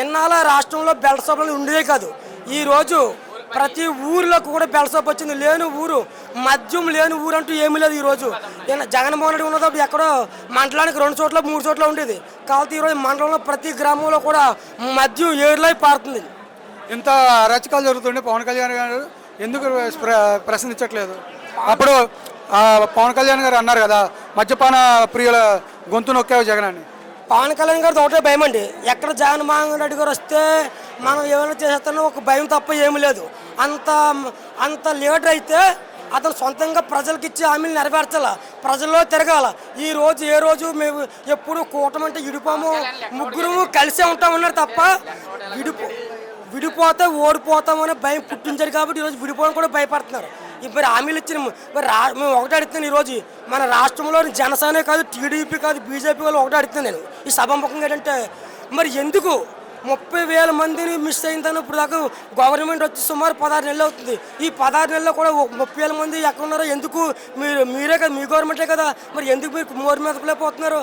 ఇన్నాళ్ళ రాష్ట్రంలో బెల్ట్ షాపులు ఉండేదే కాదు. ఈరోజు ప్రతి ఊరిలో కూడా బెల్ట్ షాప్ వచ్చింది. లేని ఊరు, మద్యం లేని ఊరు అంటూ ఏమీ లేదు. ఈరోజు జగన్మోహన్ రెడ్డి ఉన్నప్పుడు ఎక్కడో మండలానికి 2 చోట్ల 3 చోట్ల ఉండేది. కాబట్టి ఈరోజు మండలంలో ప్రతి గ్రామంలో కూడా మద్యం ఏరులై పారుతుంది. ఇంత అరాచకాలు జరుగుతుండే పవన్ కళ్యాణ్ గారు ఎందుకు ప్రశ్నించట్లేదు? అప్పుడు పవన్ కళ్యాణ్ గారు అన్నారు కదా, మద్యపాన ప్రియుల గొంతు నొక్కావు జగన్ అని. పవన్ కళ్యాణ్ గారితో ఒకటే భయం అండి. ఎక్కడ జగన్మోహన్ రెడ్డి గారు వస్తే మనం ఏమైనా చేసేస్తానో ఒక భయం తప్ప ఏమీ లేదు. అంత లీడర్ అయితే అతను సొంతంగా ప్రజలకు ఇచ్చే హామీలు నెరవేర్చాల, ప్రజల్లో తిరగాల. ఏ రోజు మేము ఎప్పుడు కూటమి అంటే విడిపోము, ముగ్గురు కలిసే ఉంటామన్నారు తప్ప విడిపోతే ఓడిపోతామని భయం పుట్టించారు. కాబట్టి ఈరోజు విడిపోవడం కూడా భయపడుతున్నారు. ఇప్పుడు హామీలు ఇచ్చిన మేము ఒకటే అడుగుతున్నాను. ఈరోజు మన రాష్ట్రంలో జనసేన కాదు, టీడీపీ కాదు, బీజేపీ వాళ్ళు ఒకటే అడుగుతున్నాను నేను ఈ సభాముఖంగా. ఏంటంటే మరి ఎందుకు 30,000 మందిని మిస్ అయిందని ఇప్పుడు దాకా గవర్నమెంట్ వచ్చి సుమారు 16 నెలలు అవుతుంది. ఈ 16 నెలల్లో కూడా 30,000 మంది ఎక్కడ ఉన్నారో ఎందుకు? మీరే కదా, మీ గవర్నమెంటే కదా, మరి ఎందుకు మీరు మోరు మీద పోతున్నారు?